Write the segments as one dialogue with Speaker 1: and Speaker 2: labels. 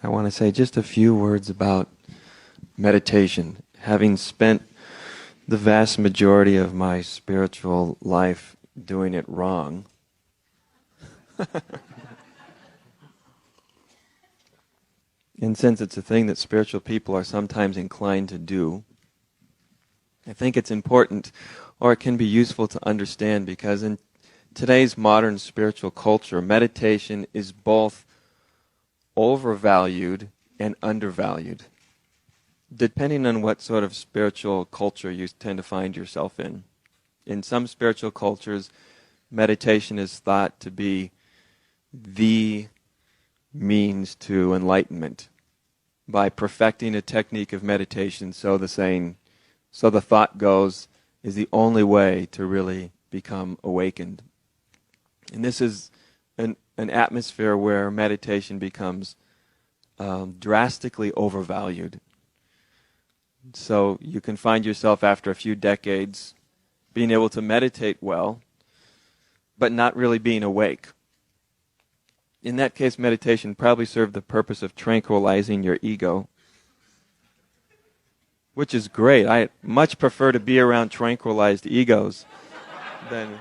Speaker 1: I want to say just a few words about meditation. Having spent the vast majority of my spiritual life doing it wrong, and since it's a thing that spiritual people are sometimes inclined to do, I think it's important, or it can be useful to understand, because in today's modern spiritual culture, meditation is both overvalued and undervalued, depending on what sort of spiritual culture you tend to find yourself in. In some spiritual cultures, meditation is thought to be the means to enlightenment. By perfecting a technique of meditation, so the thought goes, is the only way to really become awakened. And this is an atmosphere where meditation becomes drastically overvalued. So you can find yourself after a few decades being able to meditate well, but not really being awake. In that case, meditation probably served the purpose of tranquilizing your ego, which is great. I much prefer to be around tranquilized egos than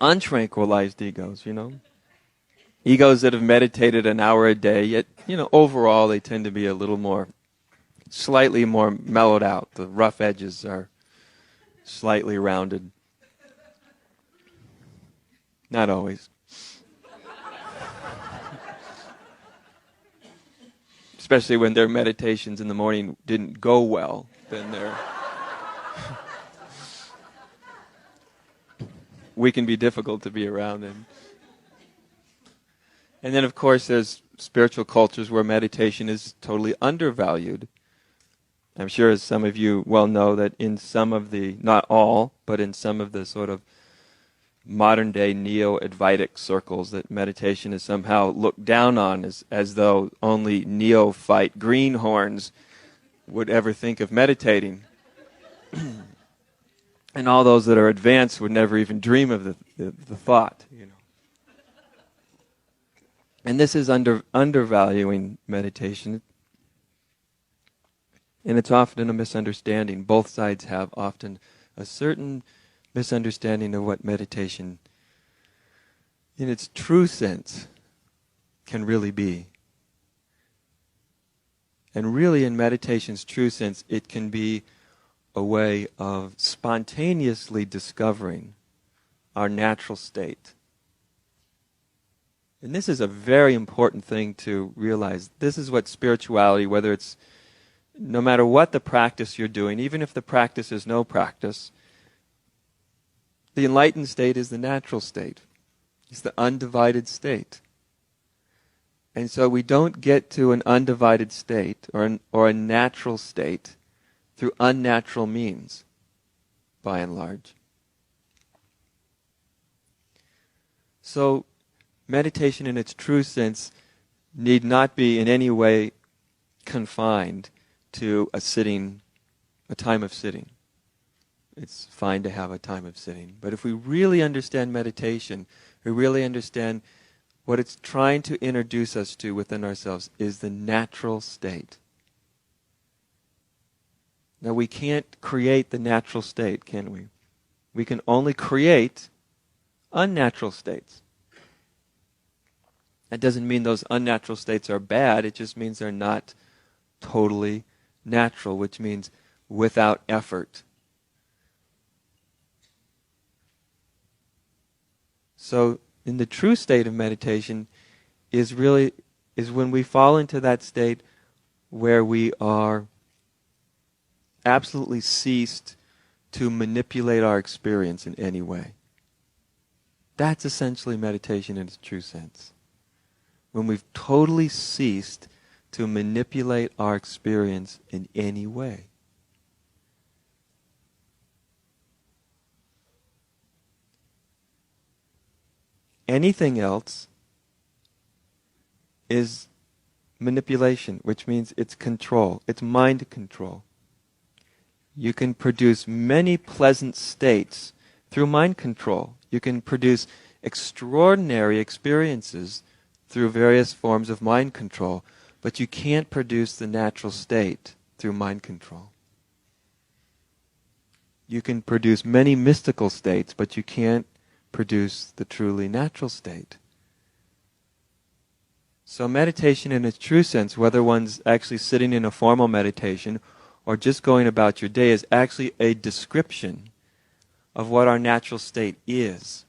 Speaker 1: untranquilized egos, Egos that have meditated an hour a day, yet, overall they tend to be a little more, slightly more mellowed out. The rough edges are slightly rounded. Not always. Especially when their meditations in the morning didn't go well, then we can be difficult to be around. And then, of course, there's spiritual cultures where meditation is totally undervalued. I'm sure, as some of you well know, that in some of the, not all, but in some of the sort of modern-day neo-Advaitic circles, that meditation is somehow looked down on as though only neophyte greenhorns would ever think of meditating. And all those that are advanced would never even dream of the thought, And this is undervaluing meditation. And it's often a misunderstanding. Both sides have often a certain misunderstanding of what meditation, in its true sense, can really be. And really, in meditation's true sense, it can be a way of spontaneously discovering our natural state. And this is a very important thing to realize. This is what spirituality, whether it's, no matter what the practice you're doing, even if the practice is no practice, the enlightened state is the natural state. It's the undivided state. And so we don't get to an undivided state or a natural state through unnatural means, by and large. So meditation in its true sense need not be in any way confined to a time of sitting. It's fine to have a time of sitting. But if we really understand meditation, we really understand what it's trying to introduce us to within ourselves is the natural state. Now, we can't create the natural state, can we? We can only create unnatural states. That doesn't mean those unnatural states are bad, it just means they're not totally natural, which means without effort. So, in the true state of meditation is when we fall into that state where we are absolutely ceased to manipulate our experience in any way. That's essentially meditation in its true sense. When we've totally ceased to manipulate our experience in any way. Anything else is manipulation, which means it's control. It's mind control. You can produce many pleasant states through mind control. You can produce extraordinary experiences through various forms of mind control, but you can't produce the natural state through mind control. You can produce many mystical states, but you can't produce the truly natural state. So meditation in its true sense, whether one's actually sitting in a formal meditation or just going about your day, is actually a description of what our natural state is.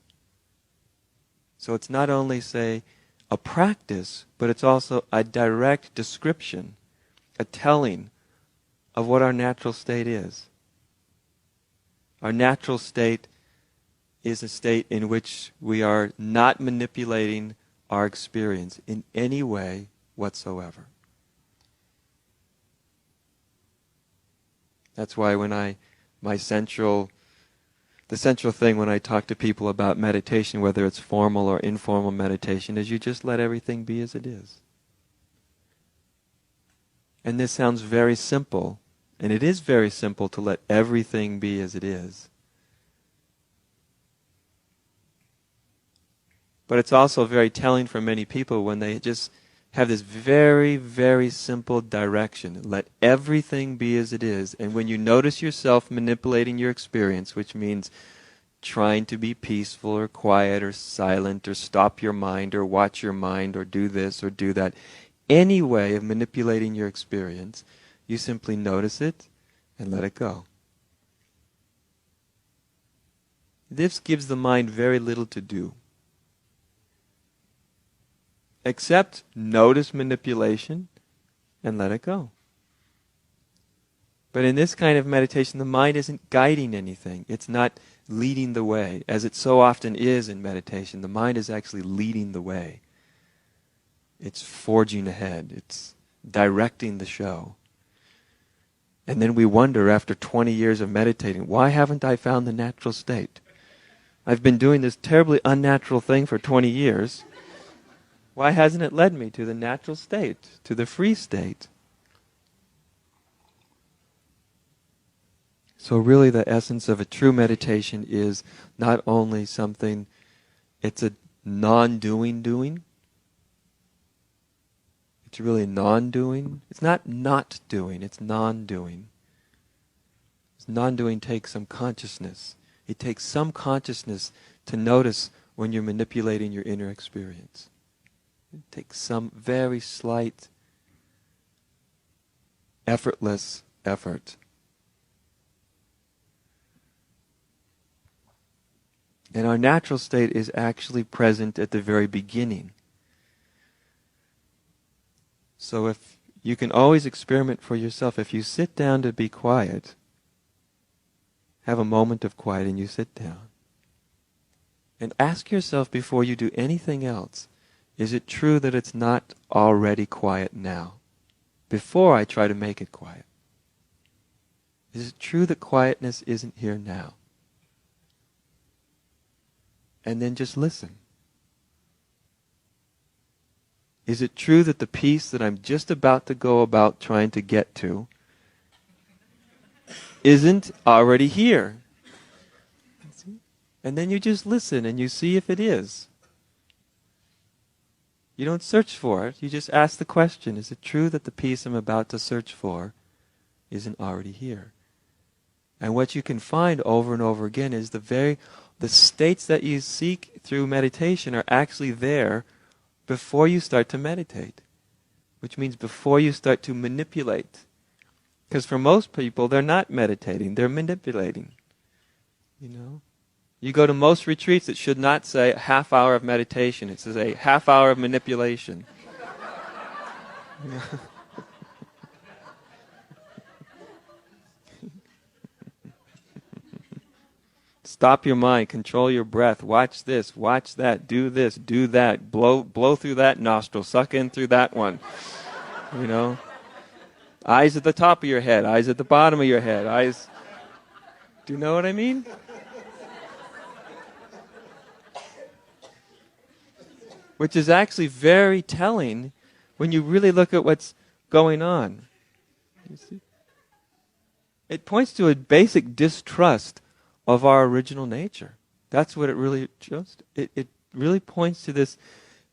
Speaker 1: So it's not only, say, a practice, but it's also a direct description, a telling of what our natural state is. Our natural state is a state in which we are not manipulating our experience in any way whatsoever. That's why the central thing when I talk to people about meditation, whether it's formal or informal meditation, is you just let everything be as it is. And this sounds very simple, and it is very simple to let everything be as it is. But it's also very telling for many people when they just have this very, very simple direction. Let everything be as it is. And when you notice yourself manipulating your experience, which means trying to be peaceful or quiet or silent or stop your mind or watch your mind or do this or do that, any way of manipulating your experience, you simply notice it and let it go. This gives the mind very little to do, except notice manipulation and let it go. But in this kind of meditation, the mind isn't guiding anything. It's not leading the way, as it so often is in meditation. The mind is actually leading the way. It's forging ahead. It's directing the show. And then we wonder, after 20 years of meditating, why haven't I found the natural state? I've been doing this terribly unnatural thing for 20 years. Why hasn't it led me to the natural state, to the free state? So really the essence of a true meditation is not only something, it's a non-doing doing. It's really non-doing. It's not not doing, it's non-doing. Non-doing takes some consciousness. It takes some consciousness to notice when you're manipulating your inner experience. It takes some very slight, effortless effort. And our natural state is actually present at the very beginning. So if you can always experiment for yourself, if you sit down to be quiet, have a moment of quiet and you sit down, and ask yourself before you do anything else, is it true that it's not already quiet now? Before I try to make it quiet. Is it true that quietness isn't here now? And then just listen. Is it true that the peace that I'm just about to go about trying to get to isn't already here? And then you just listen and you see if it is. You don't search for it, you just ask the question, is it true that the peace I'm about to search for isn't already here? And what you can find over and over again is the states that you seek through meditation are actually there before you start to meditate. Which means before you start to manipulate. Because for most people, they're not meditating, they're manipulating. You know? You go to most retreats, it should not say a half hour of meditation. It says a half hour of manipulation. Stop your mind, control your breath, watch this, watch that, do this, do that, blow through that nostril, suck in through that one. You know? Eyes at the top of your head, eyes at the bottom of your head, eyes... Do you know what I mean? Which is actually very telling when you really look at what's going on. You see? It points to a basic distrust of our original nature. That's what it really shows. It really points to this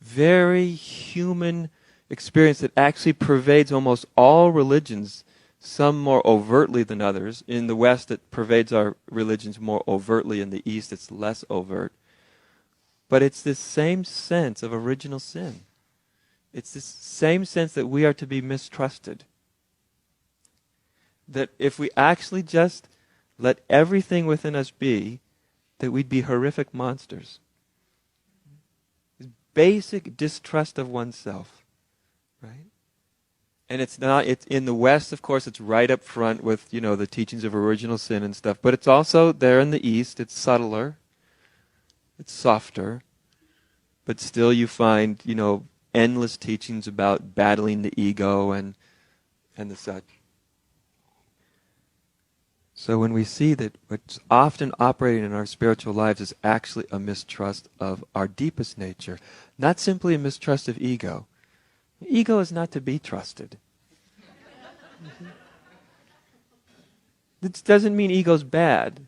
Speaker 1: very human experience that actually pervades almost all religions, some more overtly than others. In the West, it pervades our religions more overtly. In the East, it's less overt. But it's this same sense of original sin. It's this same sense that we are to be mistrusted. That if we actually just let everything within us be, that we'd be horrific monsters. Basic distrust of oneself, right? And it's in the West, of course, it's right up front with, the teachings of original sin and stuff, but it's also there in the East. It's subtler, it's softer, but still you find, endless teachings about battling the ego and the such. So when we see that what's often operating in our spiritual lives is actually a mistrust of our deepest nature, not simply a mistrust of ego. Ego is not to be trusted. This doesn't mean ego's bad.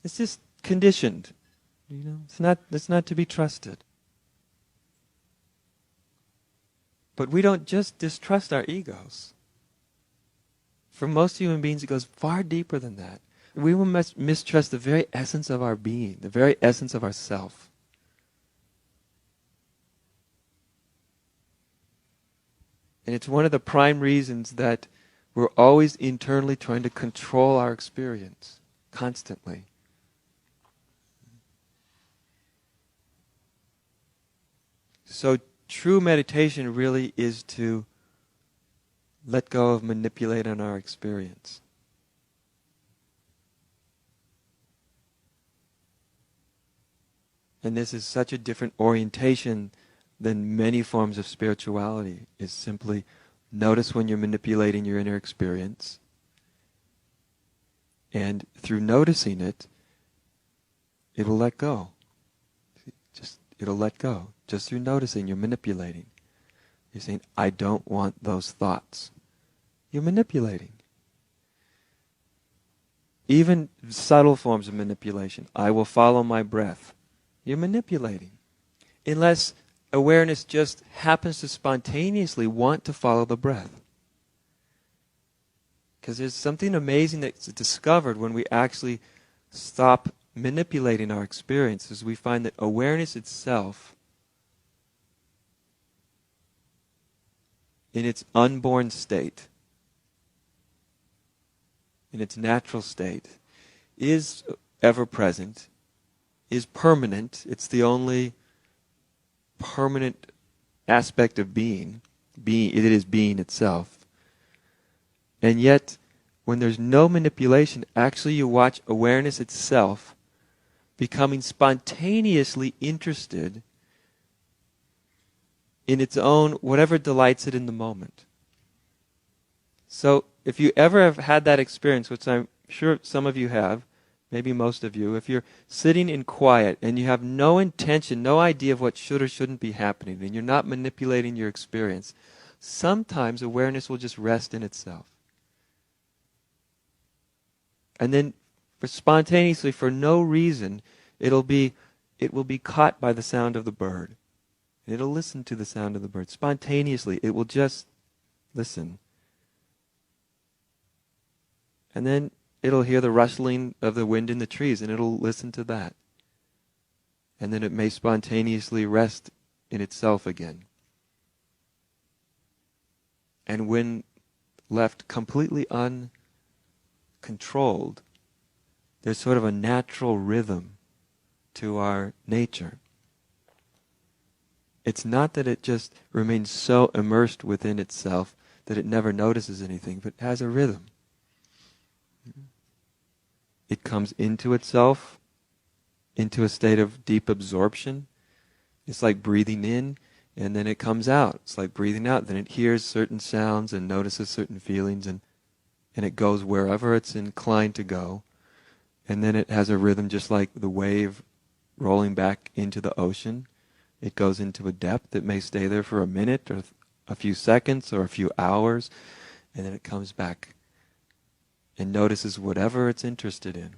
Speaker 1: It's just conditioned. It's not to be trusted. But we don't just distrust our egos. For most human beings, it goes far deeper than that. We will mistrust the very essence of our being, the very essence of ourself. And it's one of the prime reasons that we're always internally trying to control our experience, constantly. So true meditation really is to let go of manipulating our experience. And this is such a different orientation than many forms of spirituality, is simply notice when you're manipulating your inner experience. And through noticing it, it'll let go. It'll let go. Just through noticing, you're manipulating. You're saying, I don't want those thoughts. You're manipulating. Even subtle forms of manipulation. I will follow my breath. You're manipulating. Unless awareness just happens to spontaneously want to follow the breath. Because there's something amazing that's discovered when we actually stop manipulating our experiences. We find that awareness itself, in its unborn state, in its natural state, is ever present, is permanent. It's the only permanent aspect of being. It is being itself. And yet, when there's no manipulation, actually you watch awareness itself becoming spontaneously interested in its own, whatever delights it in the moment. So, if you ever have had that experience, which I'm sure some of you have, maybe most of you, if you're sitting in quiet and you have no intention, no idea of what should or shouldn't be happening, and you're not manipulating your experience, sometimes awareness will just rest in itself. And then, spontaneously, for no reason, it will be caught by the sound of the bird. And it'll listen to the sound of the bird. Spontaneously, it will just listen. And then it'll hear the rustling of the wind in the trees, and it'll listen to that. And then it may spontaneously rest in itself again. And when left completely uncontrolled, there's sort of a natural rhythm to our nature. It's not that it just remains so immersed within itself that it never notices anything, but it has a rhythm. It comes into itself, into a state of deep absorption. It's like breathing in, and then it comes out. It's like breathing out. Then it hears certain sounds and notices certain feelings, and it goes wherever it's inclined to go. And then it has a rhythm just like the wave rolling back into the ocean. It goes into a depth. It may stay there for a minute or a few seconds or a few hours, and then it comes back and notices whatever it's interested in.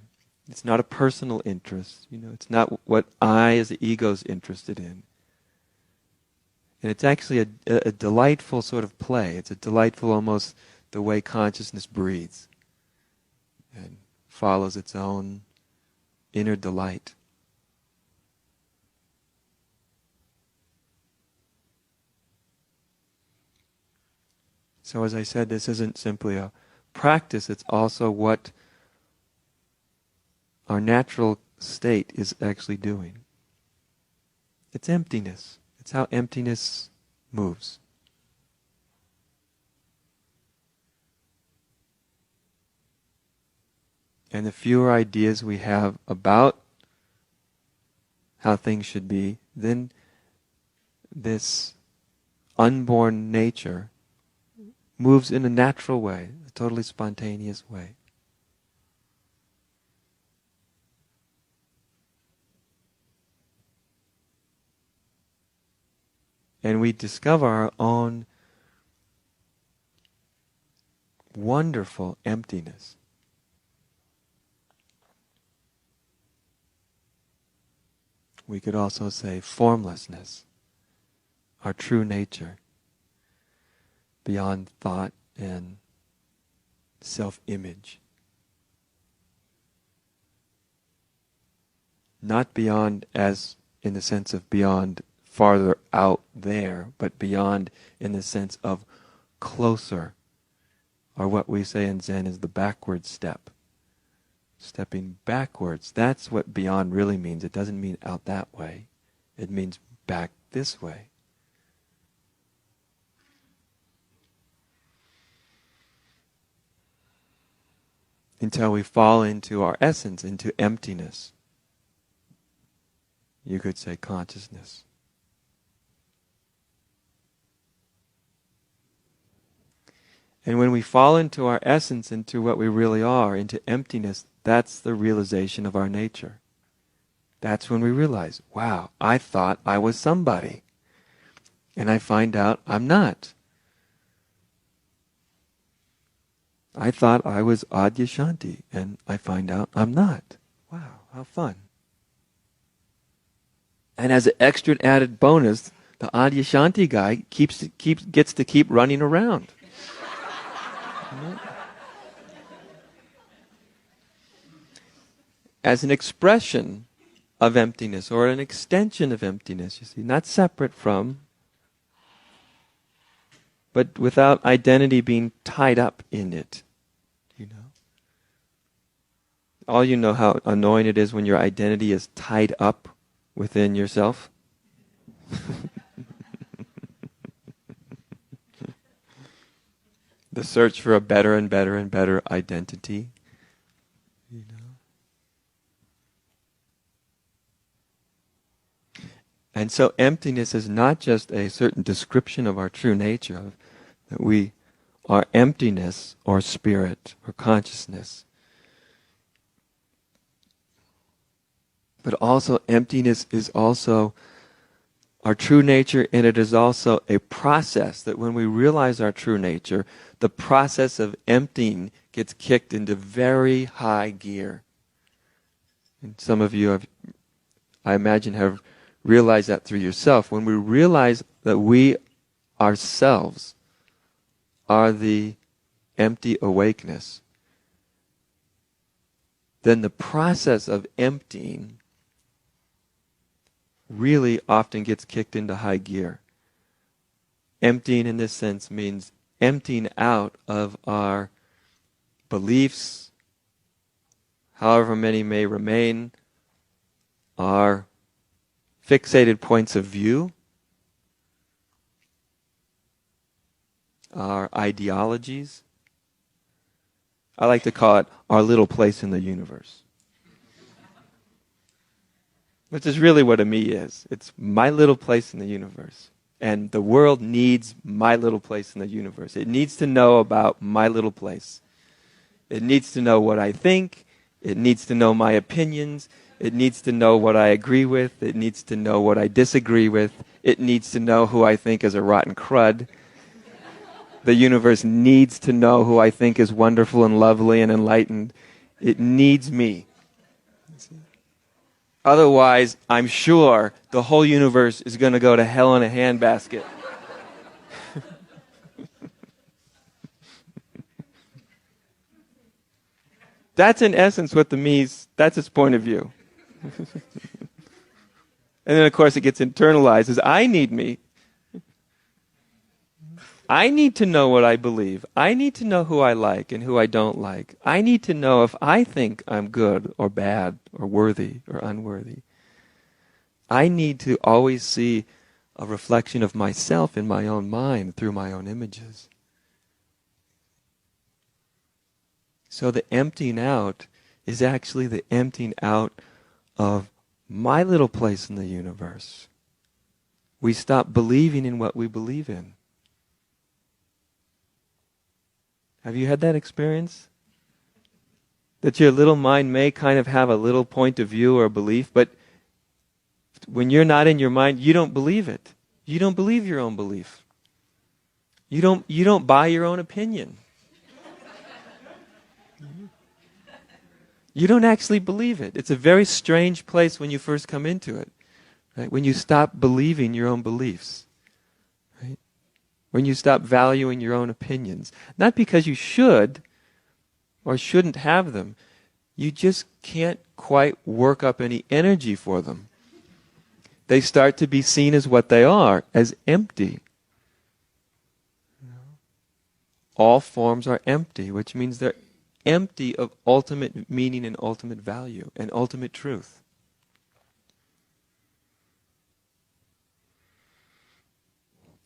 Speaker 1: It's not a personal interest. It's not what I as the ego is interested in. And it's actually a delightful sort of play. It's a delightful almost the way consciousness breathes and follows its own inner delight. So as I said, this isn't simply a practice, it's also what our natural state is actually doing. It's emptiness. It's how emptiness moves. And the fewer ideas we have about how things should be, then this unborn nature moves in a natural way, a totally spontaneous way. And we discover our own wonderful emptiness. We could also say formlessness, our true nature, beyond thought and self-image. Not beyond as in the sense of beyond farther out there, but beyond in the sense of closer, or what we say in Zen is the backward step. Stepping backwards, that's what beyond really means. It doesn't mean out that way. It means back this way. Until we fall into our essence, into emptiness. You could say consciousness. And when we fall into our essence, into what we really are, into emptiness, that's the realization of our nature. That's when we realize, wow, I thought I was somebody. And I find out I'm not. I thought I was Adyashanti, and I find out I'm not. Wow, how fun. And as an extra added bonus, the Adyashanti guy gets to keep running around. As an expression of emptiness, or an extension of emptiness, you see, not separate from, but without identity being tied up in it, you know. All you know how annoying it is when your identity is tied up within yourself. The search for a better and better and better identity, you know. And so emptiness is not just a certain description of our true nature, that we are emptiness or spirit or consciousness. But also emptiness is also our true nature, and it is also a process that when we realize our true nature, the process of emptying gets kicked into very high gear. And some of you have, I imagine, have realized that through yourself. When we realize that we ourselves are the empty awakeness, then the process of emptying really often gets kicked into high gear. Emptying in this sense means emptying out of our beliefs, however many may remain, our fixated points of view, our ideologies. I like to call it our little place in the universe. Which is really what a me is. It's my little place in the universe. And the world needs my little place in the universe. It needs to know about my little place. It needs to know what I think. It needs to know my opinions. It needs to know what I agree with. It needs to know what I disagree with. It needs to know who I think is a rotten crud. The universe needs to know who I think is wonderful and lovely and enlightened. It needs me. Otherwise, I'm sure the whole universe is going to go to hell in a handbasket. That's in essence what the me's, that's its point of view. And then of course it gets internalized as I need me. I need to know what I believe. I need to know who I like and who I don't like. I need to know if I think I'm good or bad or worthy or unworthy. I need to always see a reflection of myself in my own mind through my own images. So the emptying out is actually the emptying out of my little place in the universe. We stop believing in what we believe in. Have you had that experience? That your little mind may kind of have a little point of view or belief, but when you're not in your mind, you don't believe it. You don't believe your own belief. You don't buy your own opinion. You don't actually believe it. It's a very strange place when you first come into it. Right? When you stop believing your own beliefs. Right? When you stop valuing your own opinions. Not because you should or shouldn't have them. You just can't quite work up any energy for them. They start to be seen as what they are, as empty. All forms are empty, which means they're empty of ultimate meaning and ultimate value and ultimate truth.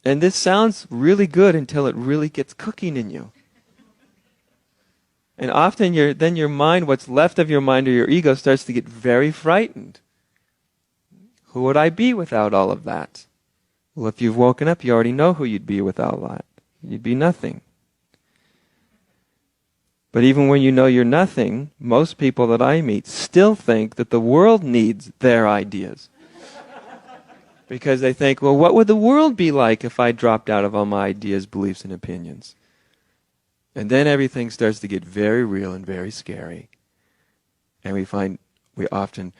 Speaker 1: And this sounds really good until it really gets cooking in you. And often then your mind, what's left of your mind or your ego, starts to get very frightened. Who would I be without all of that? Well, if you've woken up, you already know who you'd be without that. You'd be nothing. But even when you know you're nothing, most people that I meet still think that the world needs their ideas. Because they think, well, what would the world be like if I dropped out of all my ideas, beliefs, and opinions? And then everything starts to get very real and very scary. And we often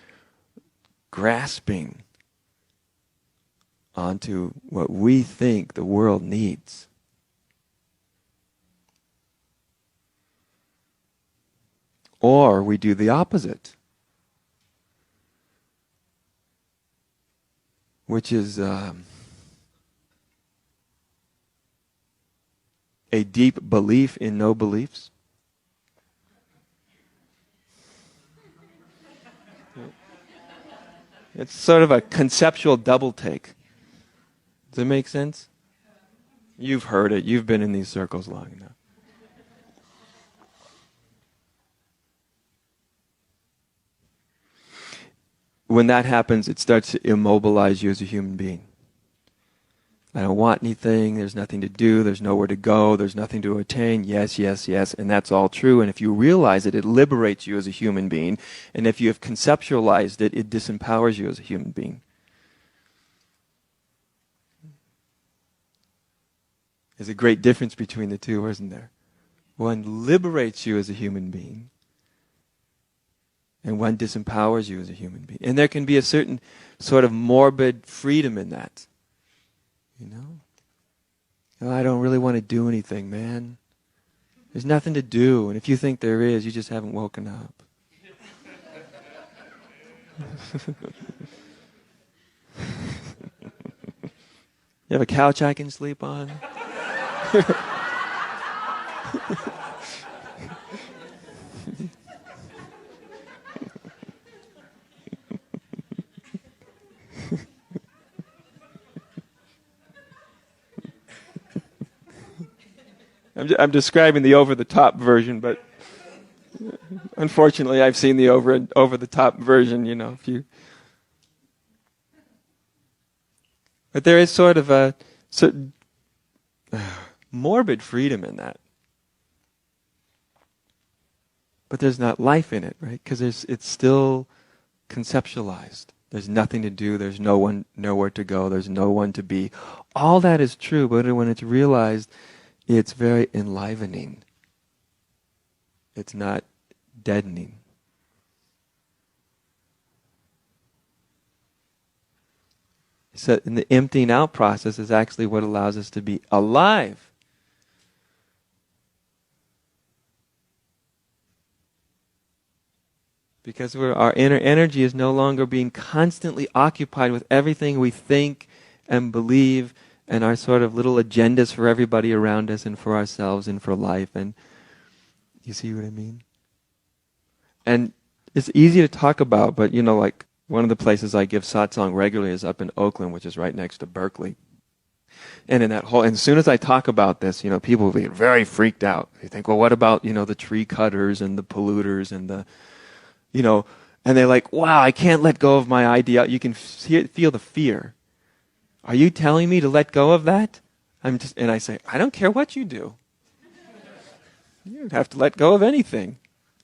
Speaker 1: grasping onto what we think the world needs. Or we do the opposite, which is a deep belief in no beliefs. It's sort of a conceptual double take. Does it make sense? You've heard it. You've been in these circles long enough. When that happens, it starts to immobilize you as a human being. I don't want anything, there's nothing to do, there's nowhere to go, there's nothing to attain, yes, yes, yes, and that's all true. And if you realize it, it liberates you as a human being. And if you have conceptualized it, it disempowers you as a human being. There's a great difference between the two, isn't there? One liberates you as a human being, and one disempowers you as a human being. And there can be a certain sort of morbid freedom in that. You know? Oh, I don't really want to do anything, man. There's nothing to do. And if you think there is, you just haven't woken up. You have a couch I can sleep on? I'm describing the over-the-top version, but unfortunately I've seen the over-the-top version, you know. But there is sort of a certain morbid freedom in that. But there's not life in it, right? Because it's still conceptualized. There's nothing to do, there's nowhere to go, there's no one to be. All that is true, but when it's realized, it's very enlivening. It's not deadening. So in the emptying out process is actually what allows us to be alive. Because our inner energy is no longer being constantly occupied with everything we think and believe and our sort of little agendas for everybody around us and for ourselves and for life. And you see what I mean? And it's easy to talk about, but like one of the places I give satsang regularly is up in Oakland, which is right next to Berkeley. And in that whole, and as soon as I talk about this, people will get very freaked out. They think, well, what about, the tree cutters and the polluters and the, and they're like, wow, I can't let go of my idea. You can feel the fear. Are you telling me to let go of that? And I say, I don't care what you do. You don't have to let go of anything.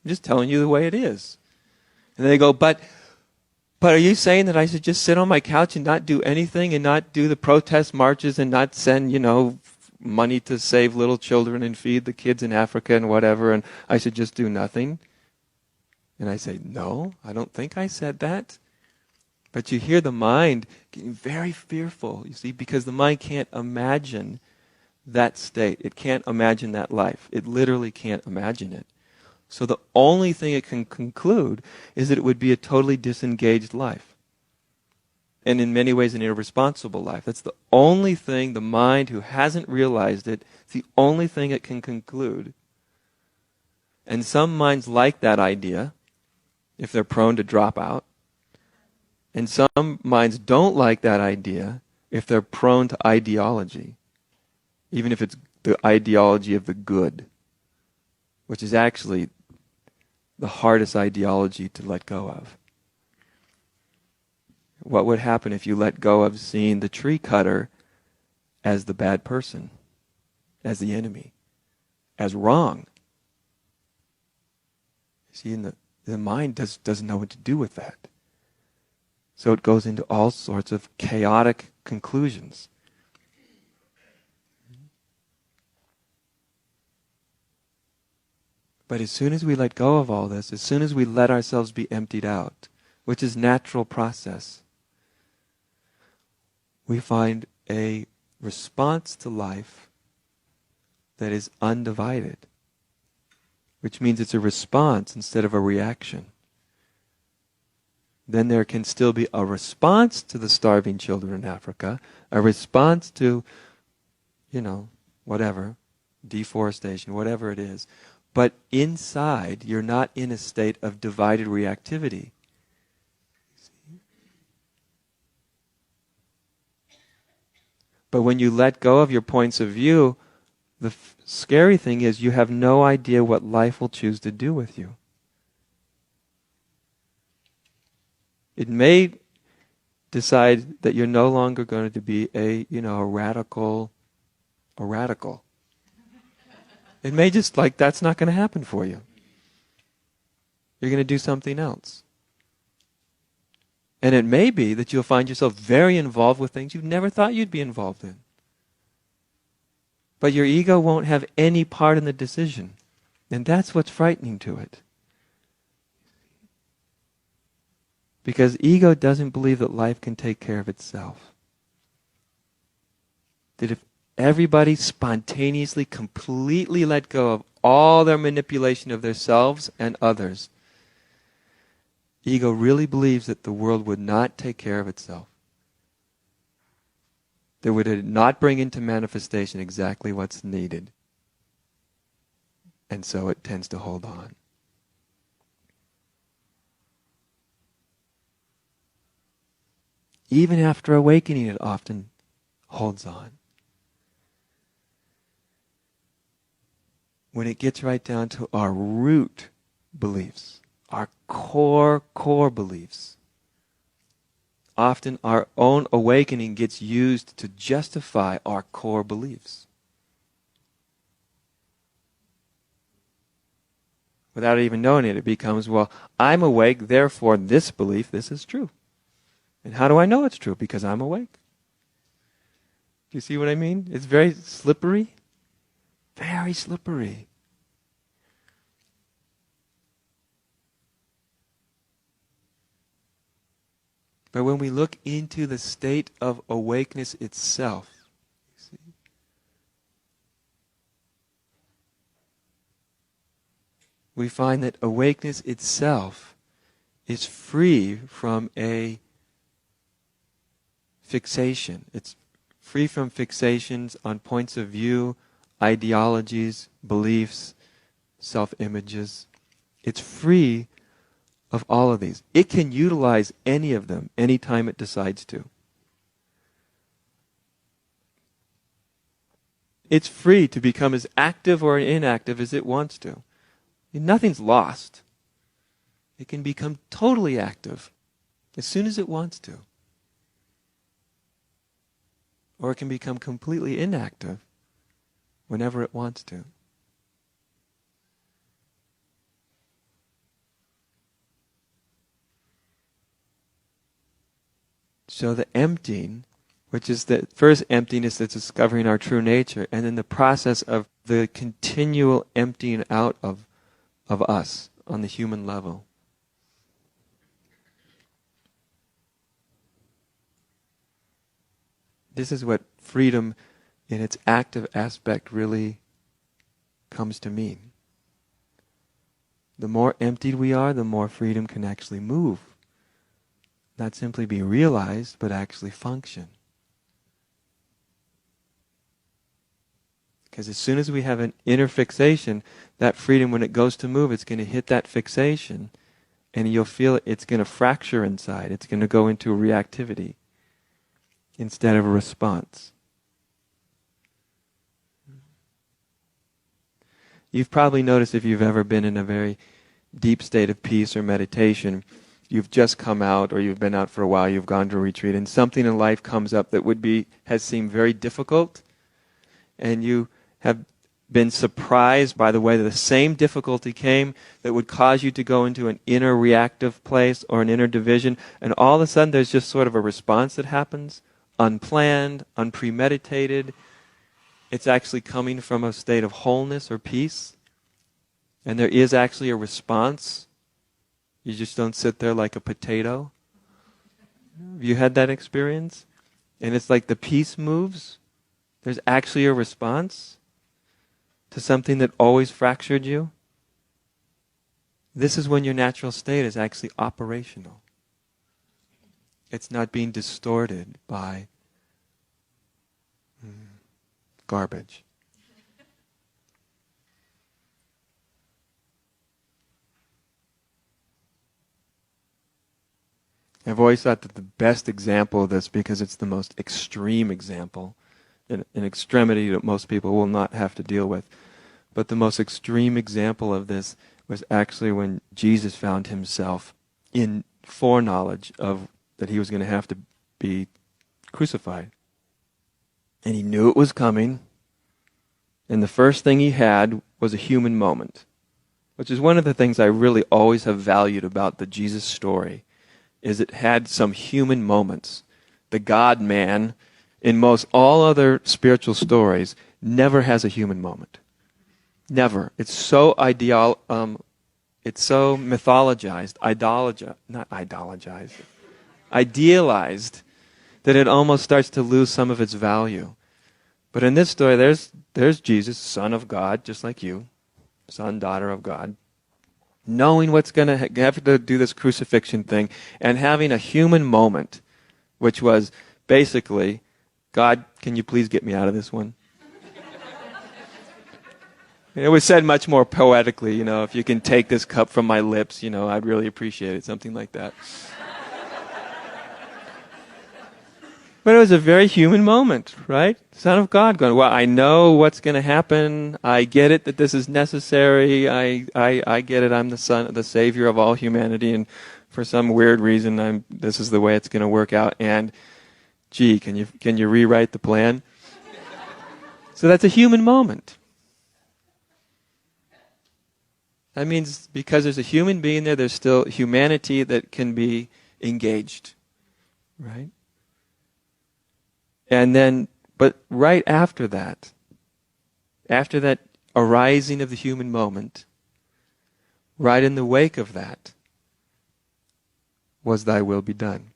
Speaker 1: I'm just telling you the way it is. And they go, but are you saying that I should just sit on my couch and not do anything and not do the protest marches and not send, money to save little children and feed the kids in Africa and whatever, and I should just do nothing? And I say, no, I don't think I said that. But you hear the mind getting very fearful, you see, because the mind can't imagine that state. It can't imagine that life. It literally can't imagine it. So the only thing it can conclude is that it would be a totally disengaged life. And in many ways an irresponsible life. That's the only thing the mind, who hasn't realized it, it's the only thing it can conclude. And some minds like that idea, if they're prone to drop out. And some minds don't like that idea if they're prone to ideology, even if it's the ideology of the good, which is actually the hardest ideology to let go of. What would happen if you let go of seeing the tree cutter as the bad person, as the enemy, as wrong? See, the mind doesn't know what to do with that. So it goes into all sorts of chaotic conclusions. But as soon as we let go of all this, as soon as we let ourselves be emptied out, which is natural process, we find a response to life that is undivided, which means it's a response instead of a reaction. Then there can still be a response to the starving children in Africa, a response to, whatever, deforestation, whatever it is. But inside, you're not in a state of divided reactivity. But when you let go of your points of view, the scary thing is you have no idea what life will choose to do with you. It may decide that you're no longer going to be a radical. It may just that's not going to happen for you. You're going to do something else. And it may be that you'll find yourself very involved with things you never thought you'd be involved in. But your ego won't have any part in the decision. And that's what's frightening to it. Because ego doesn't believe that life can take care of itself. That if everybody spontaneously, completely let go of all their manipulation of themselves and others, ego really believes that the world would not take care of itself. That would not bring into manifestation exactly what's needed. And so it tends to hold on. Even after awakening, it often holds on. When it gets right down to our root beliefs, our core beliefs, often our own awakening gets used to justify our core beliefs. Without even knowing it, it becomes, well, I'm awake, therefore this belief, this is true. And how do I know it's true? Because I'm awake. Do you see what I mean? It's very slippery. Very slippery. But when we look into the state of awakeness itself, you see, we find that awakeness itself is free from a fixation. It's free from fixations on points of view, ideologies, beliefs, self-images. It's free of all of these. It can utilize any of them anytime it decides to. It's free to become as active or inactive as it wants to. Nothing's lost. It can become totally active as soon as it wants to. Or it can become completely inactive whenever it wants to. So the emptying, which is the first emptiness that's discovering our true nature, and then the process of the continual emptying out of us on the human level. This is what freedom in its active aspect really comes to mean. The more emptied we are, the more freedom can actually move. Not simply be realized, but actually function. Because as soon as we have an inner fixation, that freedom, when it goes to move, it's going to hit that fixation, and you'll feel it's going to fracture inside. It's going to go into reactivity instead of a response. You've probably noticed, if you've ever been in a very deep state of peace or meditation, you've just come out, or you've been out for a while, you've gone to a retreat, and something in life comes up that has seemed very difficult, and you have been surprised by the way that the same difficulty came that would cause you to go into an inner reactive place or an inner division, and all of a sudden there's just sort of a response that happens, unplanned, unpremeditated. It's actually coming from a state of wholeness or peace, and there is actually a response. You just don't sit there like a potato. Have you had that experience? And it's like the peace moves. There's actually a response to something that always fractured you. This is when your natural state is actually operational. It's not being distorted by garbage. I've always thought that the best example of this, because it's the most extreme example, an extremity that most people will not have to deal with, but the most extreme example of this was actually when Jesus found himself in foreknowledge of that he was going to have to be crucified. And he knew it was coming, and the first thing he had was a human moment, which is one of the things I really always have valued about the Jesus story, is it had some human moments. The God-man, in most all other spiritual stories, never has a human moment. Never. It's so it's so mythologized, idealized, that it almost starts to lose some of its value. But in this story, there's Jesus, Son of God, just like you, son, daughter of God, knowing what's going to have to do this crucifixion thing, and having a human moment, which was basically, God, can you please get me out of this one? And it was said much more poetically, if you can take this cup from my lips, I'd really appreciate it, something like that. But it was a very human moment, right? Son of God going, well, I know what's going to happen. I get it that this is necessary. I get it. I'm the son, the savior of all humanity, and for some weird reason, this is the way it's going to work out. And, gee, can you rewrite the plan? So that's a human moment. That means because there's a human being there, there's still humanity that can be engaged, right? And then, but right after that arising of the human moment, right in the wake of that, was thy will be done.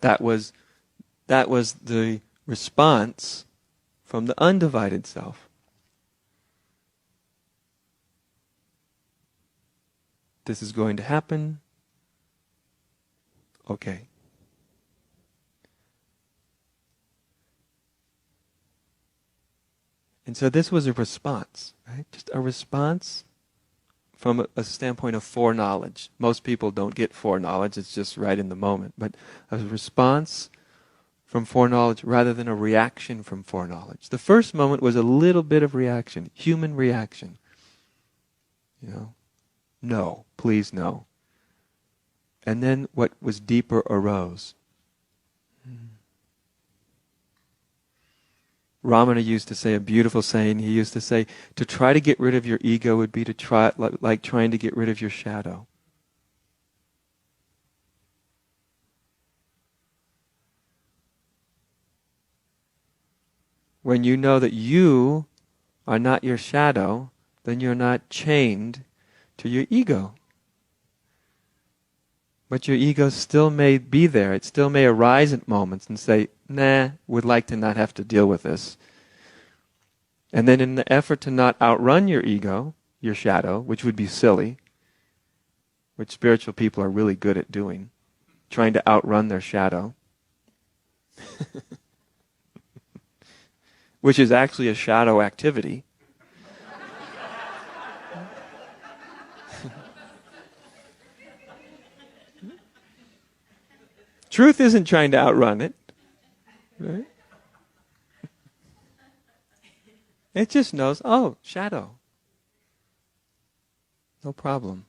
Speaker 1: That was the response from the undivided self. This is going to happen. Okay. And so this was a response, right? Just a response from a standpoint of foreknowledge. Most people don't get foreknowledge, it's just right in the moment. But a response from foreknowledge rather than a reaction from foreknowledge. The first moment was a little bit of reaction, human reaction. You know, no, please no. And then what was deeper arose. Ramana used to say a beautiful saying. He used to say, to try to get rid of your ego would be to try like trying to get rid of your shadow. When you know that you are not your shadow, then you're not chained to your ego. But your ego still may be there. It still may arise at moments and say, nah, would like to not have to deal with this. And then in the effort to not outrun your ego, your shadow, which would be silly, which spiritual people are really good at doing, trying to outrun their shadow, which is actually a shadow activity. Truth isn't trying to outrun it, right? It just knows, oh, shadow. No problem.